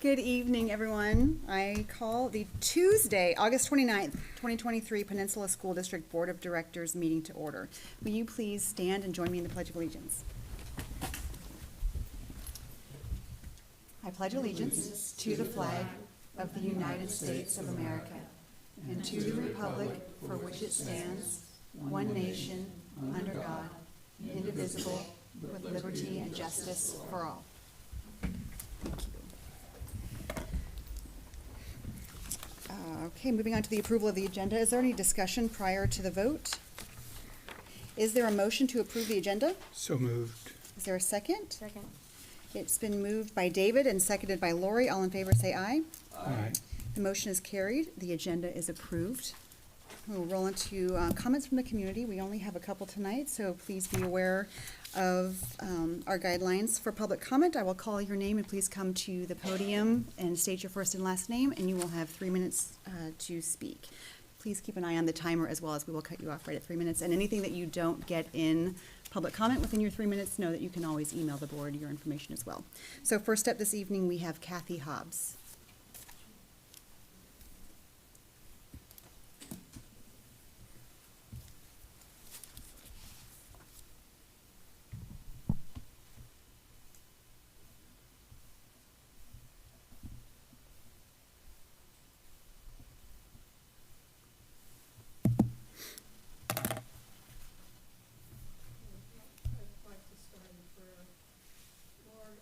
Good evening, everyone. I call the Tuesday, August 29th, 2023 Peninsula School District Board of Directors meeting to order. Will you please stand and join me in the Pledge of Allegiance? I pledge allegiance to the flag of the United States of America and to the republic for which it stands, one nation, under God, indivisible, with liberty and justice for all. Thank you. Okay, moving on to the approval of the agenda. Is there any discussion prior to the vote? Is there a motion to approve the agenda? So moved. Is there a second? Second. It's been moved by David and seconded by Lori. All in favor say aye. Aye. The motion is carried. The agenda is approved. We'll roll into comments from the community. We only have a couple tonight, so please be aware of our guidelines for public comment. I will call your name and please come to the podium and state your first and last name, and you will have 3 minutes to speak. Please keep an eye on the timer as well, as we will cut you off right at 3 minutes. And anything that you don't get in public comment within your 3 minutes, know that you can always email the board your information as well. So first up this evening, we have Kathy Hobbs.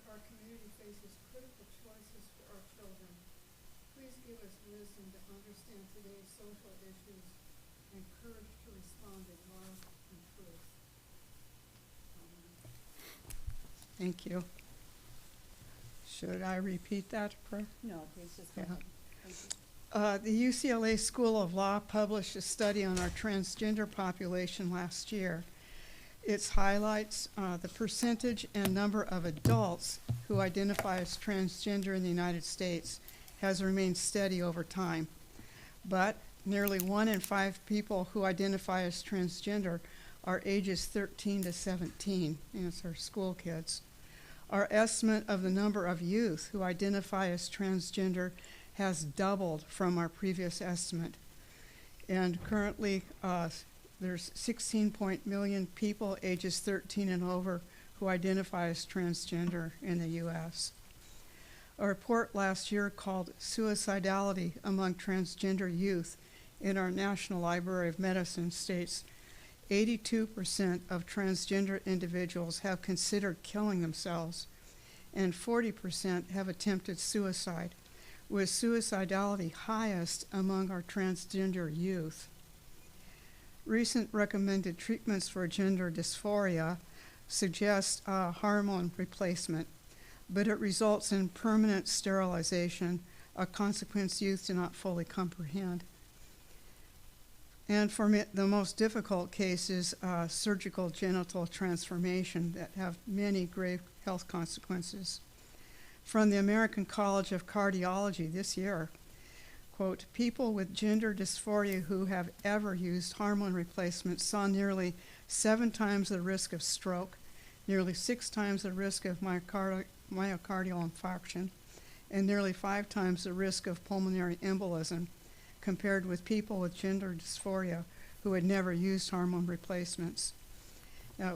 Our community faces critical choices for our children. Please give us wisdom to understand today's social issues and courage to respond in love and truth. Thank you. Should I repeat that prayer? No, please just go Yeah. ahead. Thank you. The UCLA School of Law published a study on our transgender population last year. It highlights the percentage and number of adults who identify as transgender in the United States has remained steady over time. But nearly 1 in 5 people who identify as transgender are ages 13 to 17, and it's our school kids. Our estimate of the number of youth who identify as transgender has doubled from our previous estimate. And currently, there's 16 million people ages 13 and over who identify as transgender in the U.S. A report last year called Suicidality Among Transgender Youth in our National Library of Medicine states 82% of transgender individuals have considered killing themselves, and 40% have attempted suicide, with suicidality highest among our transgender youth. Recent recommended treatments for gender dysphoria suggest hormone replacement, but it results in permanent sterilization, a consequence youth do not fully comprehend. And for the most difficult cases, surgical genital transformation that have many grave health consequences. From the American College of Cardiology this year, quote, people with gender dysphoria who have ever used hormone replacement saw nearly 7 times the risk of stroke, nearly 6 times the risk of myocardial infarction, and nearly 5 times the risk of pulmonary embolism compared with people with gender dysphoria who had never used hormone replacements.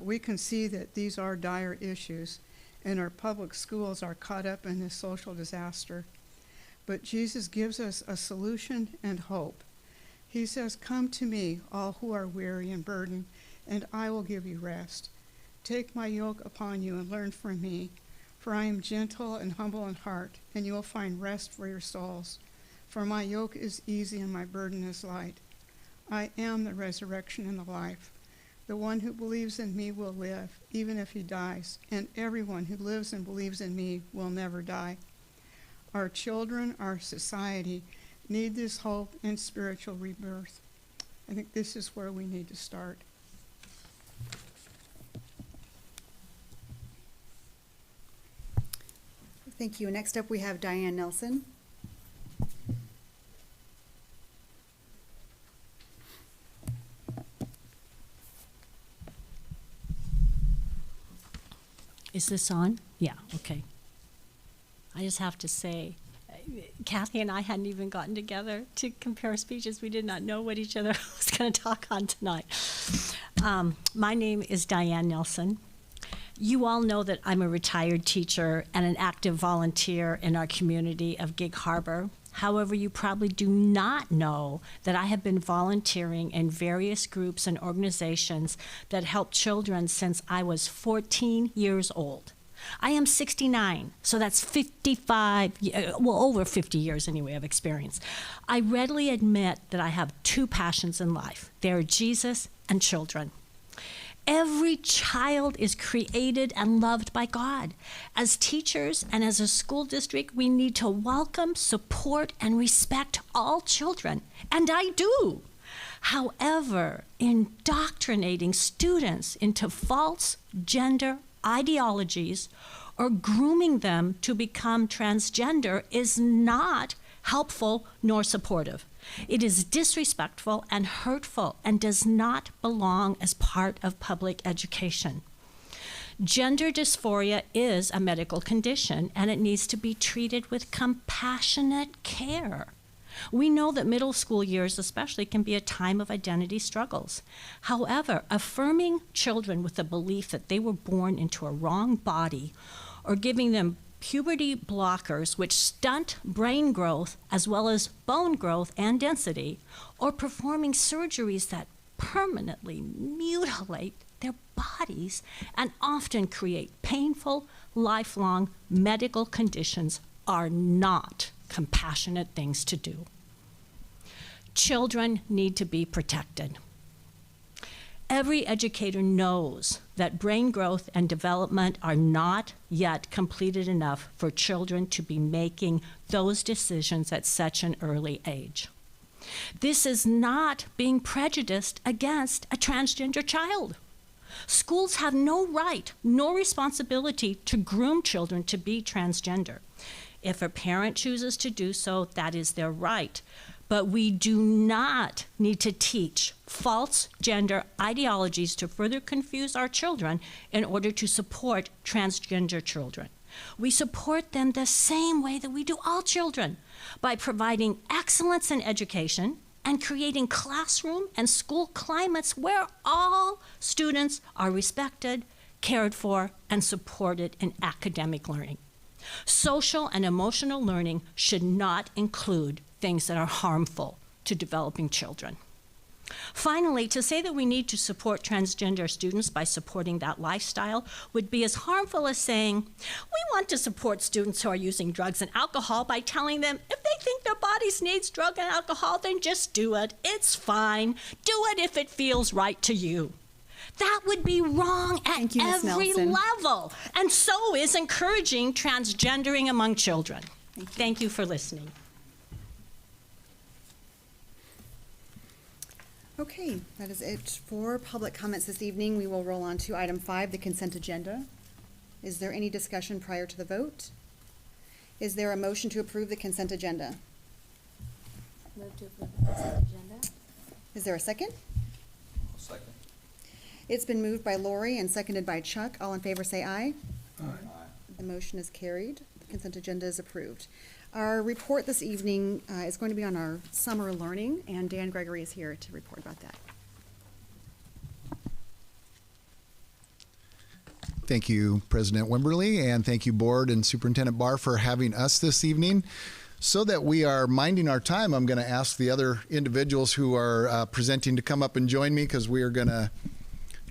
We can see that these are dire issues, and our public schools are caught up in this social disaster. But Jesus gives us a solution and hope. He says, come to me, all who are weary and burdened, and I will give you rest. Take my yoke upon you and learn from me, for I am gentle and humble in heart, and you will find rest for your souls. For my yoke is easy and my burden is light. I am the resurrection and the life. The one who believes in me will live, even if he dies, and everyone who lives and believes in me will never die. Our children, our society, need this hope and spiritual rebirth. I think this is where we need to start. Thank you. Next up, we have Diane Nelson. Is this on? Yeah, okay. I just have to say, Kathy and I hadn't even gotten together to compare speeches. We did not know what each other was going to talk on tonight. My name is Diane Nelson. You all know that I'm a retired teacher and an active volunteer in our community of Gig Harbor. However, you probably do not know that I have been volunteering in various groups and organizations that help children since I was 14 years old. I am 69, so that's 55, well, over 50 years anyway of experience. I readily admit that I have two passions in life. They are Jesus and children. Every child is created and loved by God. As teachers and as a school district, we need to welcome, support, and respect all children, and I do. However, indoctrinating students into false gender ideologies or grooming them to become transgender is not helpful nor supportive. It is disrespectful and hurtful and does not belong as part of public education. Gender dysphoria is a medical condition and it needs to be treated with compassionate care. We know that middle school years especially can be a time of identity struggles. However, affirming children with the belief that they were born into a wrong body or giving them puberty blockers which stunt brain growth as well as bone growth and density, or performing surgeries that permanently mutilate their bodies and often create painful, lifelong medical conditions are not compassionate things to do. Children need to be protected. Every educator knows that brain growth and development are not yet completed enough for children to be making those decisions at such an early age. This is not being prejudiced against a transgender child. Schools have no right nor responsibility to groom children to be transgender. If a parent chooses to do so, that is their right. But we do not need to teach false gender ideologies to further confuse our children in order to support transgender children. We support them the same way that we do all children, by providing excellence in education and creating classroom and school climates where all students are respected, cared for, and supported in academic learning. Social and emotional learning should not include things that are harmful to developing children. Finally, to say that we need to support transgender students by supporting that lifestyle would be as harmful as saying, we want to support students who are using drugs and alcohol by telling them if they think their bodies needs drug and alcohol, then just do it. It's fine. Do it if it feels right to you. That would be wrong at every level, and so is encouraging transgendering among children. Thank you for listening. Okay, that is it for public comments this evening. We will roll on to item 5, the consent agenda. Is there any discussion prior to the vote? Is there a motion to approve the consent agenda? Move to approve the consent agenda. Is there a second? I'll second. It's been moved by Lori and seconded by Chuck. All in favor say aye. Aye. The motion is carried. The consent agenda is approved. Our report this evening is going to be on our summer learning, and Dan Gregory is here to report about that. Thank you, President Wimberly, and thank you, Board and Superintendent Barr, for having us this evening. So that we are minding our time, I'm going to ask the other individuals who are presenting to come up and join me, because we are going to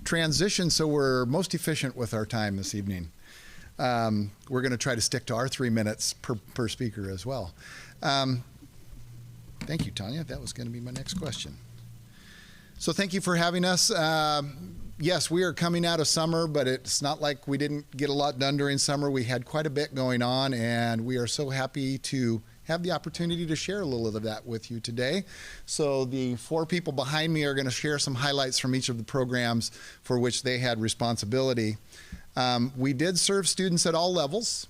transition so we're most efficient with our time this evening. We're going to try to stick to our 3 minutes per speaker as well. Thank you, Tanya. That was going to be my next question. So thank you for having us. Yes, we are coming out of summer, but it's not like we didn't get a lot done during summer. We had quite a bit going on, and we are so happy to have the opportunity to share a little of that with you today. So the 4 people behind me are going to share some highlights from each of the programs for which they had responsibility. We did serve students at all levels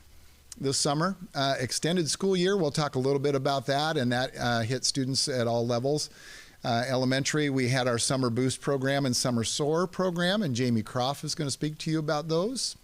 this summer. Extended school year, we'll talk a little bit about that, and that hit students at all levels. Elementary, we had our Summer Boost program and Summer Soar program, and Jamie Croft is going to speak to you about those.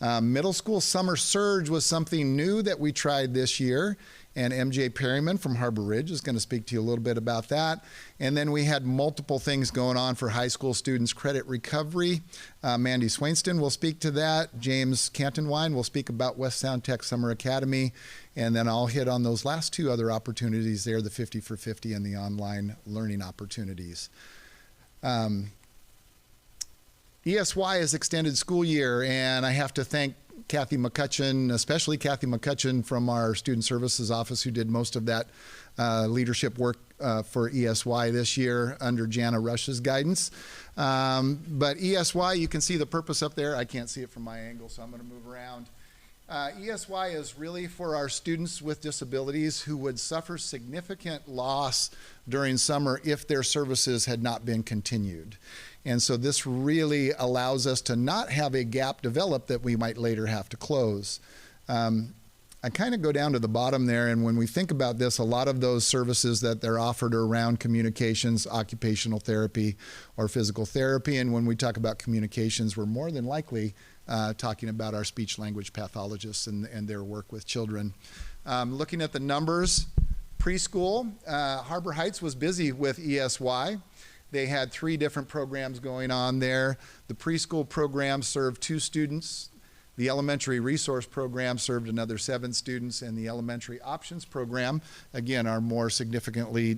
Middle school Summer Surge was something new that we tried this year, and MJ Perryman from Harbor Ridge is going to speak to you a little bit about that. And then we had multiple things going on for high school students' credit recovery. Mandy Swainston will speak to that. James Cantonwine will speak about West Sound Tech Summer Academy. And then I'll hit on those last two other opportunities there, the 50 for 50 and the online learning opportunities. ESY is extended school year, and I have to thank Kathy McCutcheon, especially Kathy McCutcheon from our Student Services Office, who did most of that leadership work for ESY this year under Jana Rush's guidance. But ESY, you can see the purpose up there. I can't see it from my angle, so I'm going to move around. ESY is really for our students with disabilities who would suffer significant loss during summer if their services had not been continued. And so this really allows us to not have a gap develop that we might later have to close. I kind of go down to the bottom there, and when we think about this, a lot of those services that they're offered are around communications, occupational therapy, or physical therapy. And when we talk about communications, we're more than likely talking about our speech language pathologists and their work with children. Looking at the numbers, preschool, Harbor Heights was busy with ESY. They had 3 different programs going on there. The preschool program served 2 students. The elementary resource program served another 7 students, and the elementary options program, again, our more significantly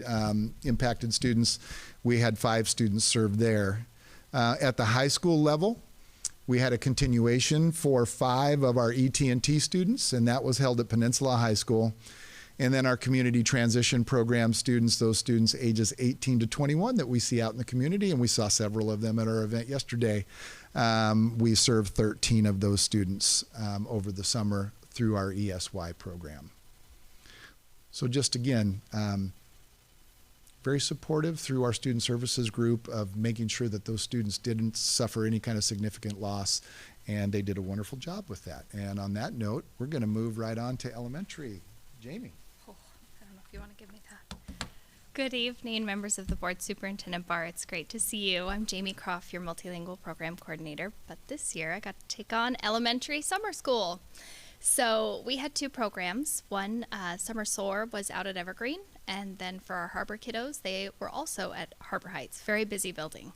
impacted students, we had 5 students served there. At the high school level, we had a continuation for 5 of our ET&T students, and that was held at Peninsula High School. And then our community transition program students, those students ages 18 to 21 that we see out in the community, and we saw several of them at our event yesterday. We served 13 of those students over the summer through our ESY program. So just again, very supportive through our student services group of making sure that those students didn't suffer any kind of significant loss, and they did a wonderful job with that. And on that note, we're going to move right on to elementary. Jamie. I don't know if you want to give me that. Good evening, members of the board, Superintendent Barr. It's great to see you. I'm Jamie Croft, your multilingual program coordinator, but this year I got to take on elementary summer school. So we had 2 programs. One, Summer Soar, was out at Evergreen, and then for our Harbor kiddos, they were also at Harbor Heights. Very busy building.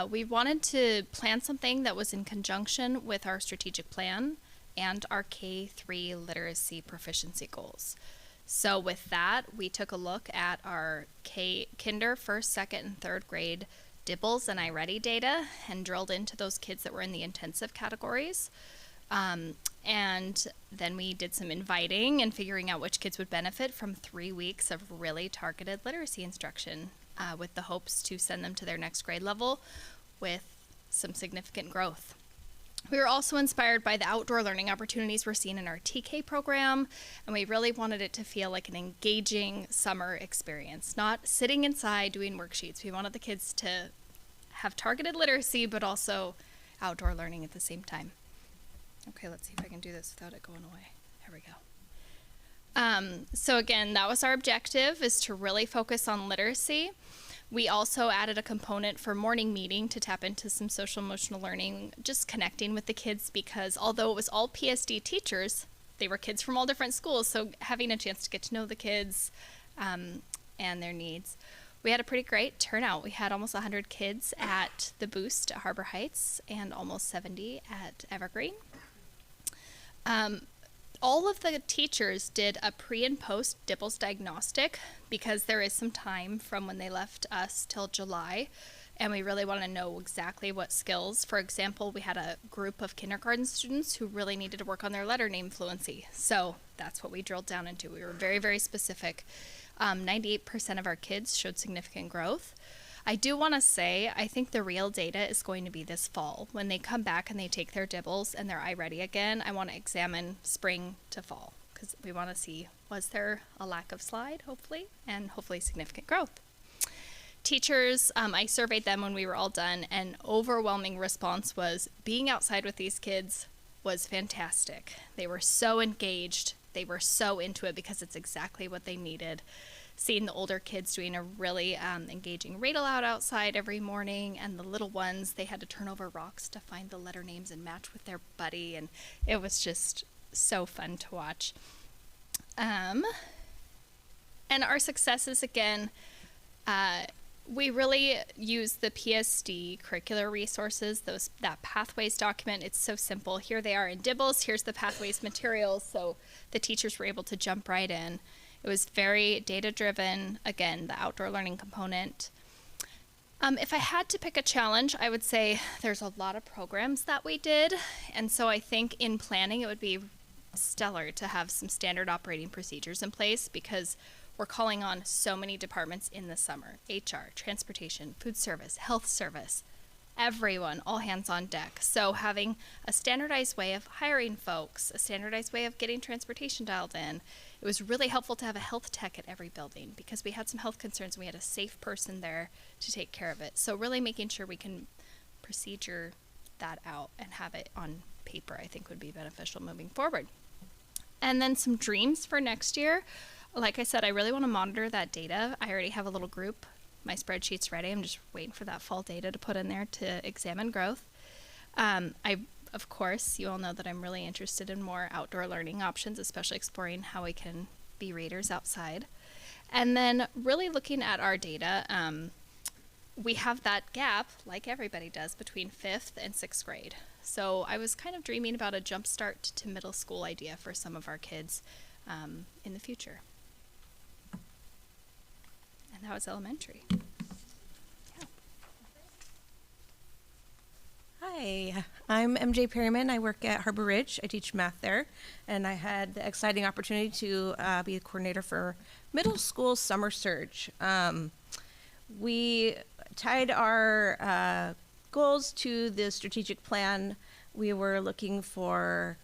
We wanted to plan something that was in conjunction with our strategic plan and our K-3 literacy proficiency goals. So with that, we took a look at our kinder, 1st, 2nd, and 3rd grade DIBELS and iReady data and drilled into those kids that were in the intensive categories. And then we did some inviting and figuring out which kids would benefit from 3 weeks of really targeted literacy instruction with the hopes to send them to their next grade level with some significant growth. We were also inspired by the outdoor learning opportunities we're seeing in our TK program, and we really wanted it to feel like an engaging summer experience, not sitting inside doing worksheets. We wanted the kids to have targeted literacy, but also outdoor learning at the same time. Okay, let's see if I can do this without it going away. Here we go. So again, that was our objective, is to really focus on literacy. We also added a component for morning meeting to tap into some social emotional learning, just connecting with the kids, because although it was all PSD teachers, they were kids from all different schools, so having a chance to get to know the kids and their needs. We had a pretty great turnout. We had almost 100 kids at the Boost at Harbor Heights and almost 70 at Evergreen. All of the teachers did a pre and post DIBELS diagnostic because there is some time from when they left us till July, and we really want to know exactly what skills. For example, we had a group of kindergarten students who really needed to work on their letter name fluency, so that's what we drilled down into. We were very, very specific. 98% of our kids showed significant growth. I do want to say, I think the real data is going to be this fall. When they come back and they take their DIBELS and their iReady again, I want to examine spring to fall, because we want to see, was there a lack of slide, hopefully, and hopefully significant growth. Teachers, I surveyed them when we were all done, and overwhelming response was being outside with these kids was fantastic. They were so engaged. They were so into it because it's exactly what they needed. Seeing the older kids doing a really engaging read aloud outside every morning, and the little ones, they had to turn over rocks to find the letter names and match with their buddy, and it was just so fun to watch. And our successes, again, we really use the PSD curricular resources, that pathways document. It's so simple. Here they are in Dibbles. Here's the pathways materials. So the teachers were able to jump right in. It was very data-driven. Again, the outdoor learning component. If I had to pick a challenge, I would say there's a lot of programs that we did. And so I think in planning, it would be stellar to have some standard operating procedures in place, because we're calling on so many departments in the summer: HR, transportation, food service, health service, everyone, all hands on deck. So having a standardized way of hiring folks, a standardized way of getting transportation dialed in. It was really helpful to have a health tech at every building, because we had some health concerns. We had a safe person there to take care of it. So really making sure we can procedure that out and have it on paper, I think would be beneficial moving forward. And then some dreams for next year. Like I said, I really want to monitor that data. I already have a little group. My spreadsheet's ready. I'm just waiting for that fall data to put in there to examine growth. Of course, you all know that I'm really interested in more outdoor learning options, especially exploring how we can be readers outside. And then really looking at our data, we have that gap, like everybody does, between 5th and 6th grade. So I was kind of dreaming about a jump start to middle school idea for some of our kids in the future. And that was elementary. Hi, I'm MJ Perryman. I work at Harbor Ridge. I teach math there, and I had the exciting opportunity to be a coordinator for middle school summer surge. We tied our goals to the strategic plan. We were looking for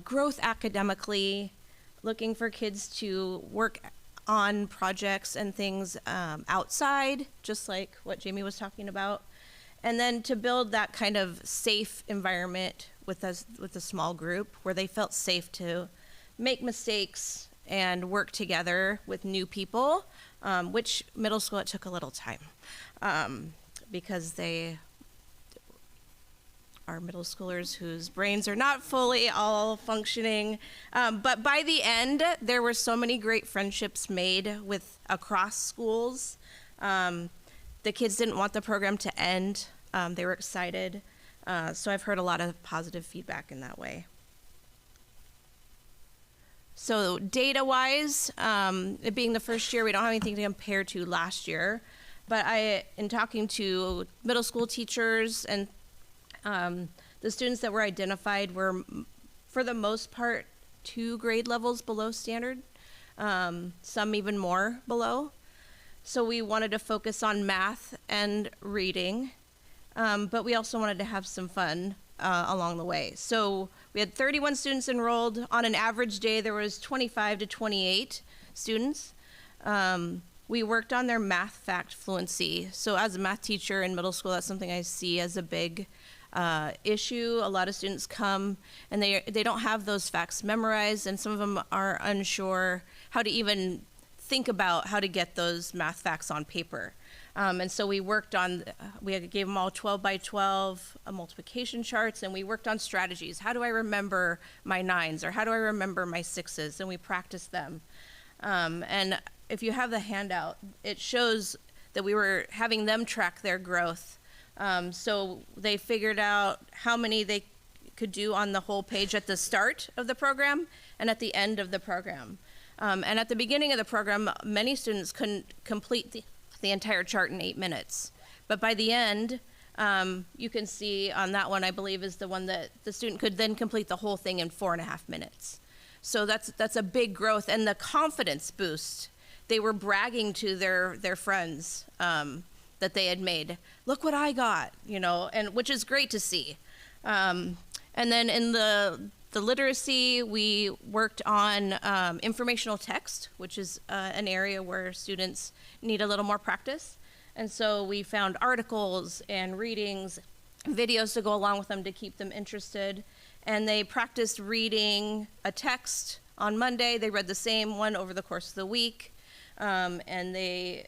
growth academically, looking for kids to work on projects and things outside, just like what Jamie was talking about. And then to build that kind of safe environment with us, with a small group where they felt safe to make mistakes and work together with new people, which middle school, it took a little time because they are middle schoolers whose brains are not fully all functioning. But by the end, there were so many great friendships made with across schools. The kids didn't want the program to end. They were excited. So I've heard a lot of positive feedback in that way. So data-wise, it being the first year, we don't have anything to compare to last year. But in talking to middle school teachers and the students that were identified were, for the most part, 2 grade levels below standard, some even more below. So we wanted to focus on math and reading, but we also wanted to have some fun along the way. So we had 31 students enrolled. On an average day, there was 25 to 28 students. We worked on their math fact fluency. So as a math teacher in middle school, that's something I see as a big issue. A lot of students come and they don't have those facts memorized, and some of them are unsure how to even think about how to get those math facts on paper. And so we worked on, we gave them all 12 by 12 multiplication charts, and we worked on strategies. How do I remember my 9s, or how do I remember my 6s? And we practiced them. And if you have the handout, it shows that we were having them track their growth. So they figured out how many they could do on the whole page at the start of the program and at the end of the program. And at the beginning of the program, many students couldn't complete the entire chart in 8 minutes. But by the end, you can see on that one, I believe, is the one that the student could then complete the whole thing in 4.5 minutes. So that's a big growth, and the confidence boost. They were bragging to their friends that they had made. Look what I got, you know, and which is great to see. And then in the literacy, we worked on informational text, which is an area where students need a little more practice. And so we found articles and readings, videos to go along with them to keep them interested. And they practiced reading a text on Monday. They read the same one over the course of the week. And they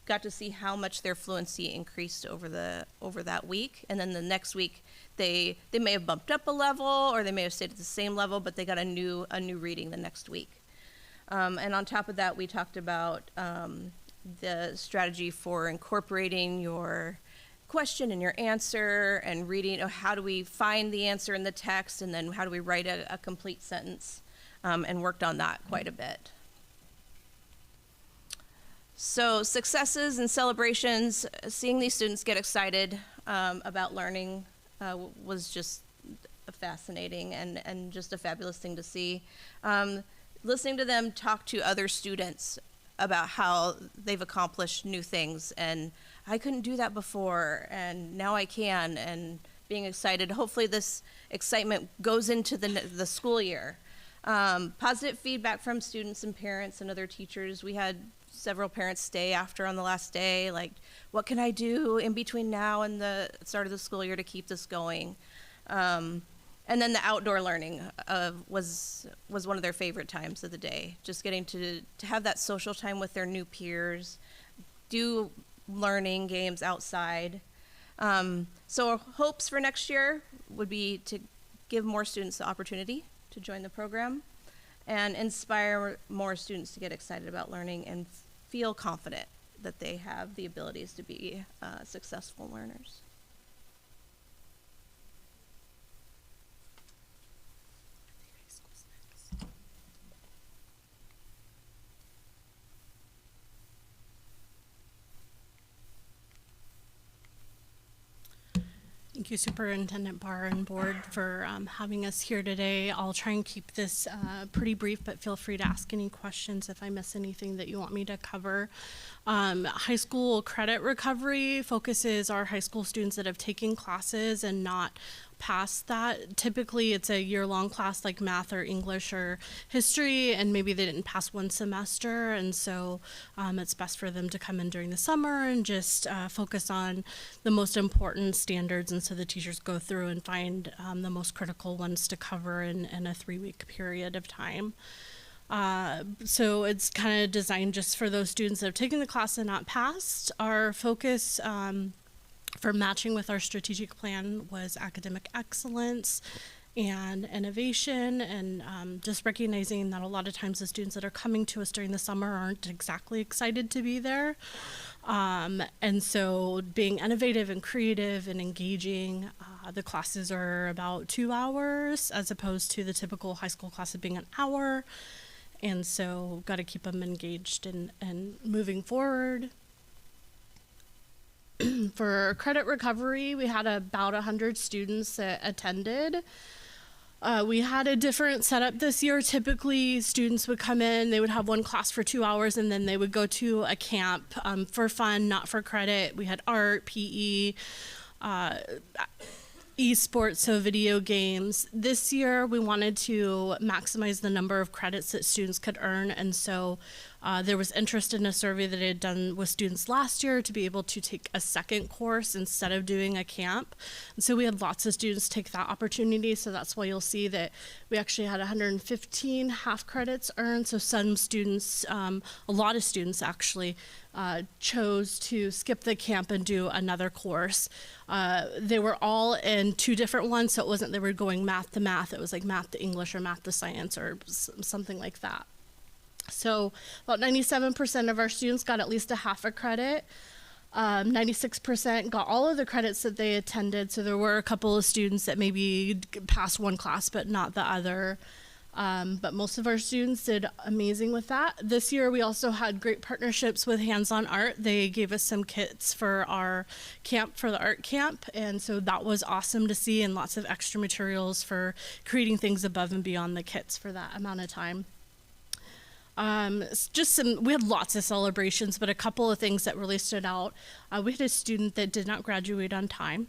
got to see how much their fluency increased over that week. And then the next week, they may have bumped up a level, or they may have stayed at the same level, but they got a new reading the next week. And on top of that, we talked about the strategy for incorporating your question and your answer and reading, how do we find the answer in the text, and then how do we write a complete sentence, and worked on that quite a bit. So successes and celebrations, seeing these students get excited about learning was just fascinating and just a fabulous thing to see. Listening to them talk to other students about how they've accomplished new things, and I couldn't do that before and now I can, and being excited. Hopefully this excitement goes into the school year. Positive feedback from students and parents and other teachers. We had several parents stay after on the last day, like, what can I do in between now and the start of the school year to keep this going? And then the outdoor learning was one of their favorite times of the day. Just getting to have that social time with their new peers, do learning games outside. So our hopes for next year would be to give more students the opportunity to join the program and inspire more students to get excited about learning and feel confident that they have the abilities to be successful learners. Thank you, Superintendent Barr and Board, for having us here today. I'll try and keep this pretty brief, but feel free to ask any questions if I miss anything that you want me to cover. High school credit recovery focuses our high school students that have taken classes and not passed that. Typically, it's a year-long class like math or English or history, and maybe they didn't pass one semester, and so it's best for them to come in during the summer and just focus on the most important standards, and so the teachers go through and find the most critical ones to cover in a 3-week period of time. So it's kind of designed just for those students that have taken the class and not passed. Our focus for matching with our strategic plan was academic excellence and innovation, and just recognizing that a lot of times the students that are coming to us during the summer aren't exactly excited to be there. And so being innovative and creative and engaging, the classes are about 2 hours as opposed to the typical high school class of being an hour. And so got to keep them engaged and moving forward. For credit recovery, we had about 100 students that attended. We had a different setup this year. Typically, students would come in, they would have one class for 2 hours, and then they would go to a camp for fun, not for credit. We had art, PE, esports, so video games. This year, we wanted to maximize the number of credits that students could earn, and so there was interest in a survey that I had done with students last year to be able to take a second course instead of doing a camp. And so we had lots of students take that opportunity, so that's why you'll see that we actually had 115 half credits earned. So some students, a lot of students actually, chose to skip the camp and do another course. They were all in 2 different ones, so it wasn't they were going math to math, it was like math to English or math to science or something like that. So about 97% of our students got at least a half a credit. 96% got all of the credits that they attended, so there were a couple of students that maybe passed one class but not the other. But most of our students did amazing with that. This year we also had great partnerships with Hands on Art. They gave us some kits for our camp, for the art camp, and so that was awesome to see, and lots of extra materials for creating things above and beyond the kits for that amount of time. We had lots of celebrations, but a couple of things that really stood out. We had a student that did not graduate on time.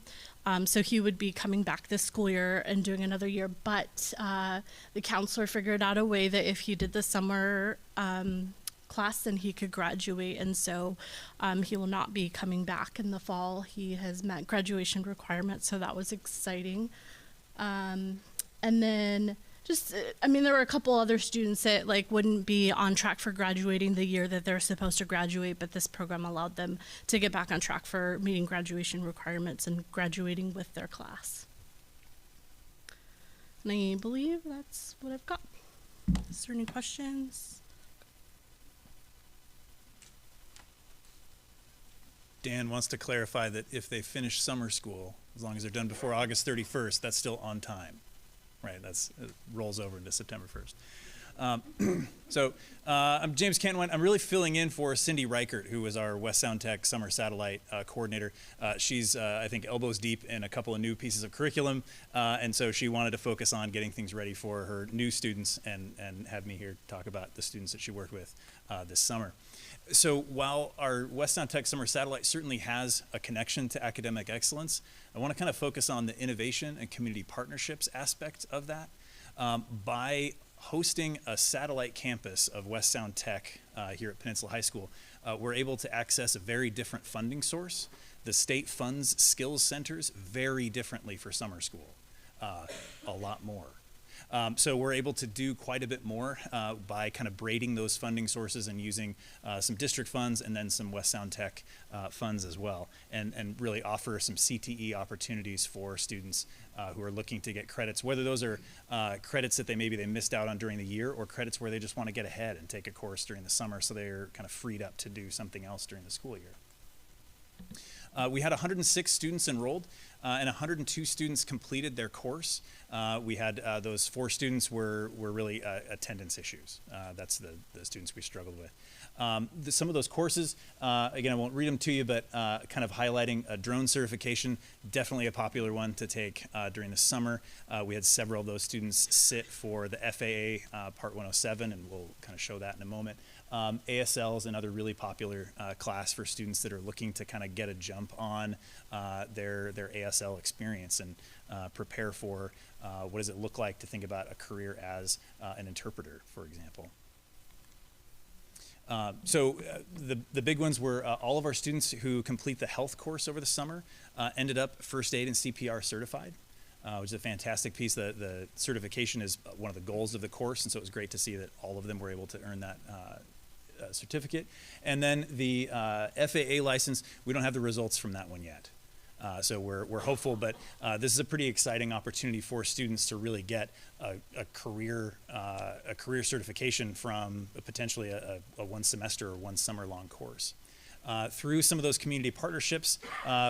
So he would be coming back this school year and doing another year, but the counselor figured out a way that if he did the summer class, then he could graduate, and so he will not be coming back in the fall. He has met graduation requirements, so that was exciting. And then there were a couple other students that wouldn't be on track for graduating the year that they're supposed to graduate, but this program allowed them to get back on track for meeting graduation requirements and graduating with their class. And I believe that's what I've got. Is there any questions? Dan wants to clarify that if they finish summer school, as long as they're done before August 31st, that's still on time, right? It rolls over into September 1st. I'm James Cantwine. I'm really filling in for Cindy Reichert, who was our West Sound Tech Summer Satellite coordinator. She's, I think, elbows deep in a couple of new pieces of curriculum, and so she wanted to focus on getting things ready for her new students and have me here talk about the students that she worked with this summer. So while our West Sound Tech Summer Satellite certainly has a connection to academic excellence, I want to kind of focus on the innovation and community partnerships aspect of that. By hosting a satellite campus of West Sound Tech here at Peninsula High School, we're able to access a very different funding source. The state funds skills centers very differently for summer school, a lot more. So we're able to do quite a bit more by kind of braiding those funding sources and using some district funds and then some West Sound Tech funds as well, and really offer some CTE opportunities for students who are looking to get credits, whether those are credits that they missed out on during the year, or credits where they just want to get ahead and take a course during the summer so they're kind of freed up to do something else during the school year. We had 106 students enrolled, and 102 students completed their course. We had those 4 students were really attendance issues. That's the students we struggled with. Some of those courses, again, I won't read them to you, but kind of highlighting a drone certification, definitely a popular one to take during the summer. We had several of those students sit for the FAA Part 107, and we'll kind of show that in a moment. ASL is another really popular class for students that are looking to kind of get a jump on their ASL experience and prepare for what does it look like to think about a career as an interpreter, for example. The big ones were all of our students who complete the health course over the summer ended up first aid and CPR certified, which is a fantastic piece. The certification is one of the goals of the course, and so it was great to see that all of them were able to earn that certificate. And then the FAA license, we don't have the results from that one yet. So we're hopeful, but this is a pretty exciting opportunity for students to really get a career certification from potentially a one semester or one summer long course. Through some of those community partnerships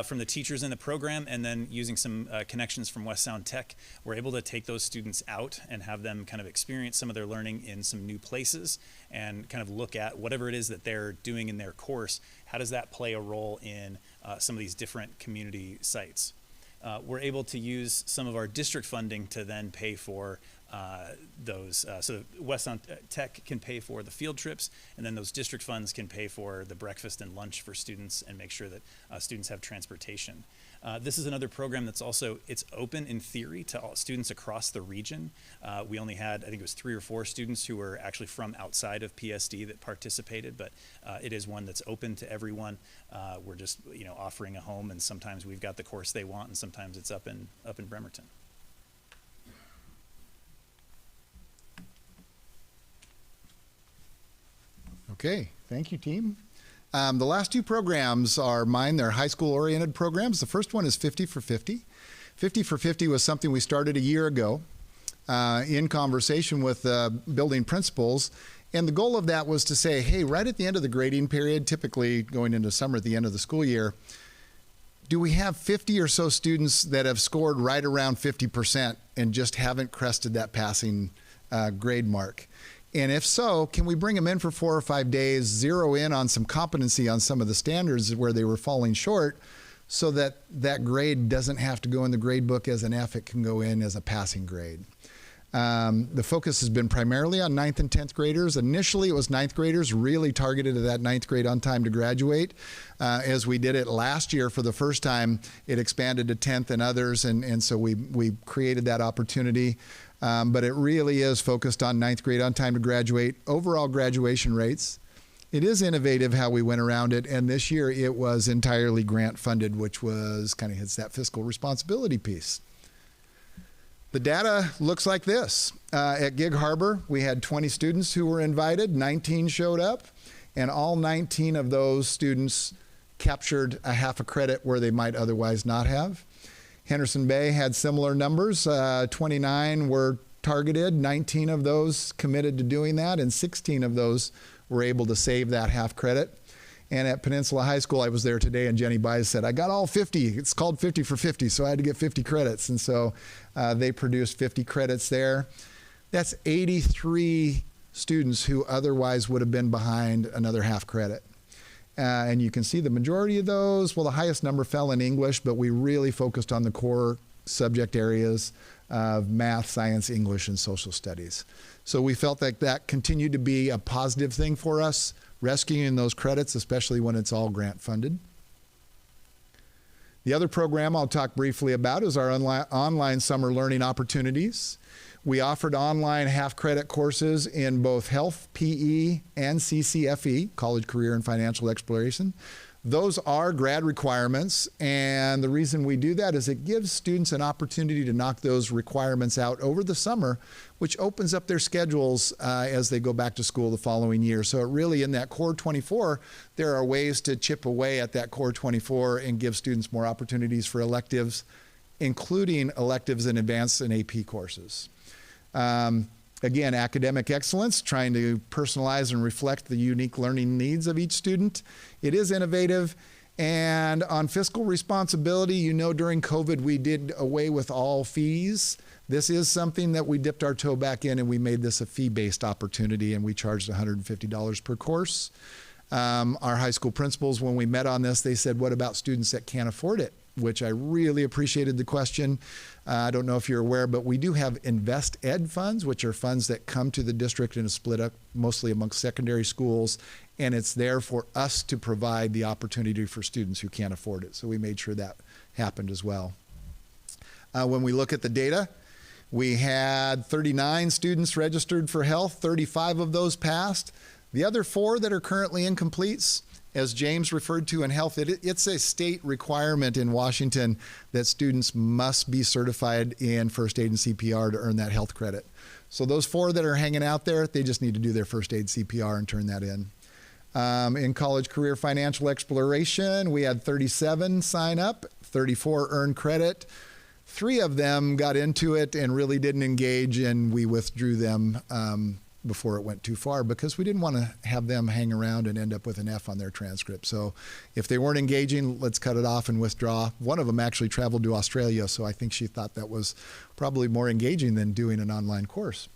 from the teachers in the program, and then using some connections from West Sound Tech, we're able to take those students out and have them kind of experience some of their learning in some new places and kind of look at whatever it is that they're doing in their course. How does that play a role in some of these different community sites? We're able to use some of our district funding to then pay for those. So West Sound Tech can pay for the field trips, and then those district funds can pay for the breakfast and lunch for students and make sure that students have transportation. This is another program that's also, it's open in theory to all students across the region. We only had, I think it was 3 or 4 students who were actually from outside of PSD that participated, but it is one that's open to everyone. We're just, offering a home, and sometimes we've got the course they want, and sometimes it's up in Bremerton. Okay, thank you, team. The last 2 programs are mine. They're high school-oriented programs. The first one is 50 for 50. 50 for 50 was something we started a year ago in conversation with building principals. And the goal of that was to say, hey, right at the end of the grading period, typically going into summer at the end of the school year, do we have 50 or so students that have scored right around 50% and just haven't crested that passing grade mark? And if so, can we bring them in for 4 or 5 days, zero in on some competency on some of the standards where they were falling short, so that that grade doesn't have to go in the grade book as an F, it can go in as a passing grade. The focus has been primarily on 9th and 10th graders. Initially, it was 9th graders, really targeted at that 9th grade on time to graduate. As we did it last year for the first time, it expanded to 10th and others, and so we created that opportunity. But it really is focused on 9th grade on time to graduate, overall graduation rates. It is innovative how we went around it, and this year it was entirely grant funded, which was kind of hits that fiscal responsibility piece. The data looks like this. At Gig Harbor, we had 20 students who were invited, 19 showed up, and all 19 of those students captured a half a credit where they might otherwise not have. Henderson Bay had similar numbers. 29 were targeted, 19 of those committed to doing that, and 16 of those were able to save that half credit. And at Peninsula High School, I was there today, and Jenny Bies said, I got all 50. It's called 50 for 50, so I had to get 50 credits. And so they produced 50 credits there. That's 83 students who otherwise would have been behind another half credit. And you can see the majority of those, well, the highest number fell in English, but we really focused on the core subject areas of math, science, English, and social studies. So we felt like that continued to be a positive thing for us, rescuing those credits, especially when it's all grant funded. The other program I'll talk briefly about is our online summer learning opportunities. We offered online half-credit courses in both health, PE, and CCFE, College, Career, and Financial Exploration. Those are grad requirements, and the reason we do that is it gives students an opportunity to knock those requirements out over the summer, which opens up their schedules as they go back to school the following year. So it really, in that core 24, there are ways to chip away at that core 24 and give students more opportunities for electives, including electives in advanced and AP courses. Again, academic excellence, trying to personalize and reflect the unique learning needs of each student. It is innovative. And on fiscal responsibility, you know, during COVID, we did away with all fees. This is something that we dipped our toe back in, and we made this a fee-based opportunity, and we charged $150 per course. Our high school principals, when we met on this, they said, what about students that can't afford it? Which I really appreciated the question. I don't know if you're aware, but we do have Invest Ed funds, which are funds that come to the district and are split up mostly amongst secondary schools, and it's there for us to provide the opportunity for students who can't afford it. So we made sure that happened as well. When we look at the data, we had 39 students registered for health, 35 of those passed. The other 4 that are currently incompletes, as James referred to in health, it's a state requirement in Washington that students must be certified in first aid and CPR to earn that health credit. So those 4 that are hanging out there, they just need to do their first aid CPR and turn that in. In college, career, financial exploration, we had 37 sign up, 34 earn credit. 3 of them got into it and really didn't engage, and we withdrew them before it went too far, because we didn't want to have them hang around and end up with an F on their transcript. So if they weren't engaging, let's cut it off and withdraw. One of them actually traveled to Australia, so I think she thought that was probably more engaging than doing an online course.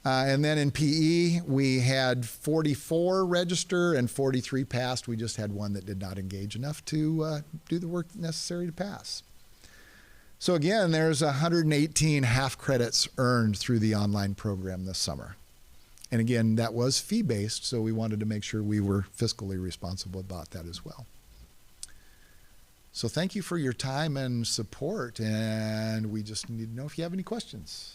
And then in PE, we had 44 register and 43 passed. We just had 1 that did not engage enough to do the work necessary to pass. So again, there's 118 half credits earned through the online program this summer. And again, that was fee-based, so we wanted to make sure we were fiscally responsible about that as well. So thank you for your time and support, and we just need to know if you have any questions.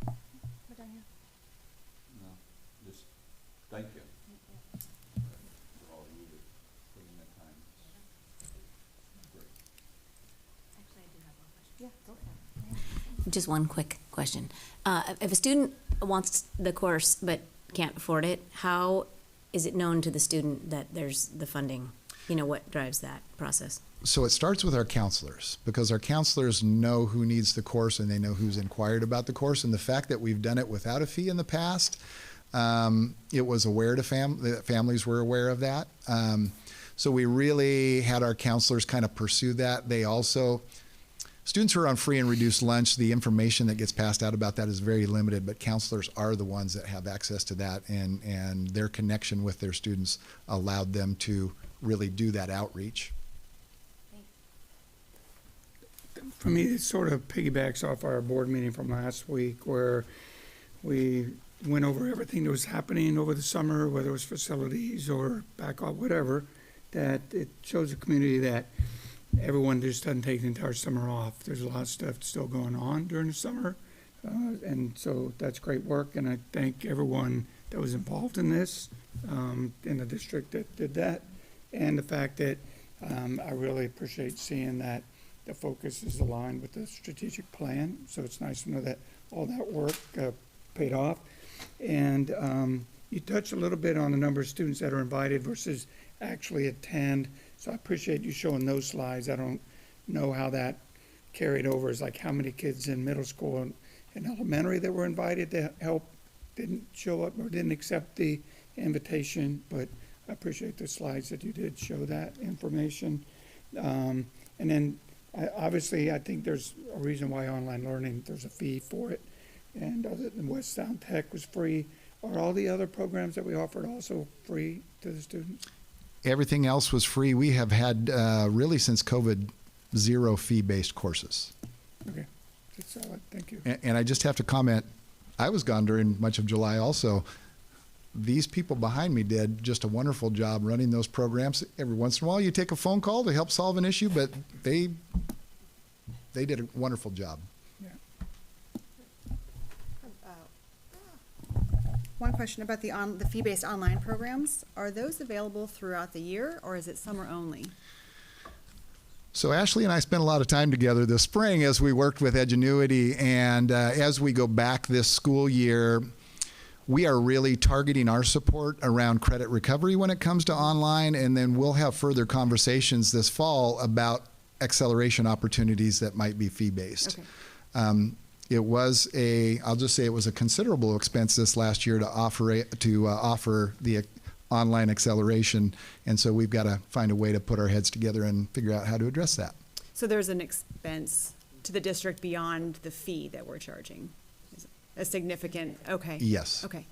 We're done here. No, just thank you for all you did, putting that time. Great. Actually, I do have one question. Yeah, go for it. Just one quick question. If a student wants the course but can't afford it, how is it known to the student that there's the funding? You know, what drives that process? So it starts with our counselors, because our counselors know who needs the course and they know who's inquired about the course. And the fact that we've done it without a fee in the past, it was aware to families were aware of that. So we really had our counselors kind of pursue that. They also, students who are on free and reduced lunch, the information that gets passed out about that is very limited, but counselors are the ones that have access to that, and their connection with their students allowed them to really do that outreach. For me, it sort of piggybacks off our board meeting from last week, where we went over everything that was happening over the summer, whether it was facilities or back off, whatever, that it shows the community that everyone just doesn't take the entire summer off. There's a lot of stuff still going on during the summer, and so that's great work, and I thank everyone that was involved in this, in the district that did that, and the fact that I really appreciate seeing that the focus is aligned with the strategic plan, so it's nice to know that all that work paid off. And you touched a little bit on the number of students that are invited versus actually attend. So I appreciate you showing those slides. I don't know how that carried over. Is like how many kids in middle school and elementary that were invited to help didn't show up or didn't accept the invitation, but I appreciate the slides that you did show that information. And then, obviously, I think there's a reason why online learning, there's a fee for it. And other than West Sound Tech was free, are all the other programs that we offered also free to the students? Everything else was free. We have had, really since COVID, 0 fee-based courses. Okay, that's solid, thank you. And I just have to comment, I was gone during much of July also. These people behind me did just a wonderful job running those programs. Every once in a while, you take a phone call to help solve an issue, but they did a wonderful job. One question about the fee-based online programs. Are those available throughout the year, or is it summer only? So Ashley and I spent a lot of time together this spring as we worked with Edgenuity, and as we go back this school year, we are really targeting our support around credit recovery when it comes to online, and then we'll have further conversations this fall about acceleration opportunities that might be fee-based. Okay. It was I'll just say it was a considerable expense this last year to offer the online acceleration, and so we've got to find a way to put our heads together and figure out how to address that. So there's an expense to the district beyond the fee that we're charging? Is it a significant, okay. Yes. Okay,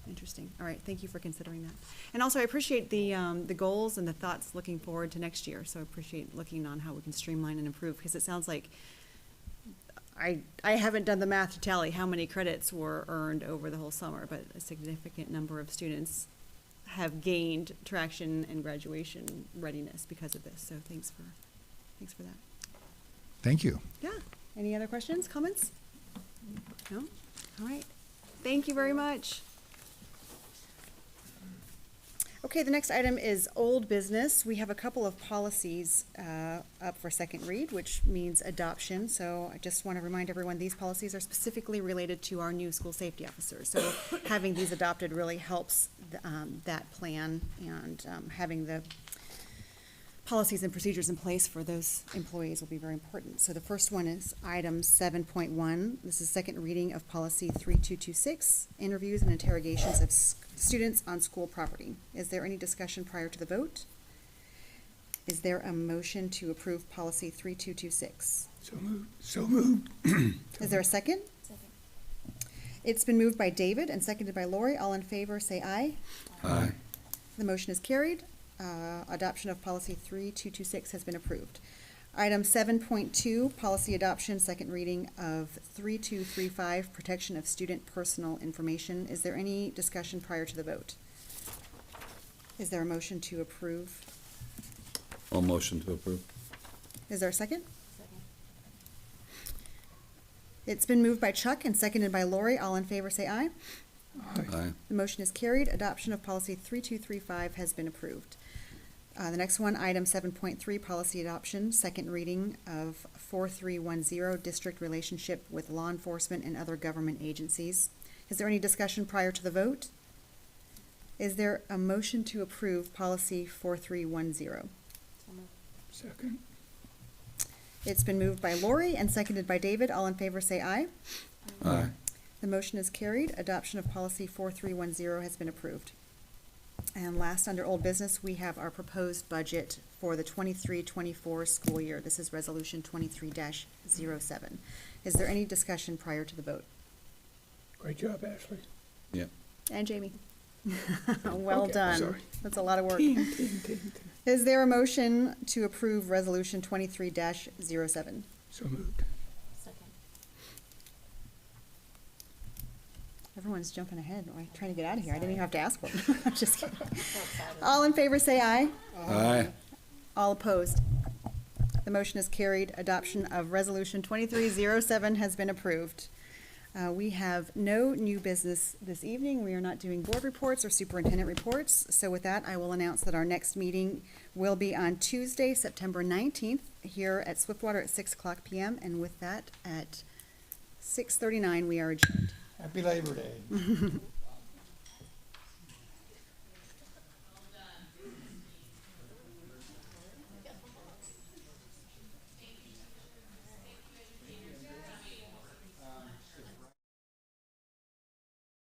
interesting. All right, thank you for considering that. And also, I appreciate the goals and the thoughts looking forward to next year, so I appreciate looking on how we can streamline and improve, because it sounds like I haven't done the math to tally how many credits were earned over the whole summer, but a significant number of students have gained traction and graduation readiness because of this. So thanks for that. Thank you. Yeah. Any other questions, comments? No? All right. Thank you very much. Okay, the next item is old business. We have a couple of policies up for second read, which means adoption. So I just want to remind everyone, these policies are specifically related to our new school safety officers. So having these adopted really helps that plan, and having the policies and procedures in place for those employees will be very important. So the first one is item 7.1. This is second reading of policy 3226, interviews and interrogations of students on school property. Is there any discussion prior to the vote? Is there a motion to approve policy 3226? So moved. So moved. Is there a second? Second. It's been moved by David and seconded by Lori. All in favor, say aye. Aye. The motion is carried. Adoption of policy 3226 has been approved. Item 7.2, policy adoption, second reading of 3235, protection of student personal information. Is there any discussion prior to the vote? Is there a motion to approve? All motion to approve. Is there a second? Second. It's been moved by Chuck and seconded by Lori. All in favor say aye. Aye. The motion is carried. Adoption of policy 3235 has been approved. The next one, item 7.3, policy adoption, second reading of 4310, district relationship with law enforcement and other government agencies. Is there any discussion prior to the vote? Is there a motion to approve policy 4310? Second. It's been moved by Lori and seconded by David. All in favor say aye. Aye. The motion is carried. Adoption of policy 4310 has been approved. And last, under old business, we have our proposed budget for the 23-24 school year. This is resolution 23-07. Is there any discussion prior to the vote? Great job, Ashley. Yeah. And Jamie? Well Okay, done. sorry. That's a lot of work. Team, team, team. Is there a motion to approve resolution 23-07? So moved. Everyone's jumping ahead, trying to get out of here. I didn't even have to ask one. I'm just kidding. All in favor say aye. Aye. All opposed. The motion is carried. Adoption of resolution 2307 has been approved. We have no new business this evening. We are not doing board reports or superintendent reports. So with that, I will announce that our next meeting will be on Tuesday, September 19th, here at Swiftwater at 6:00 p.m. And with that, at 6:39, we are adjourned. Happy Labor Day.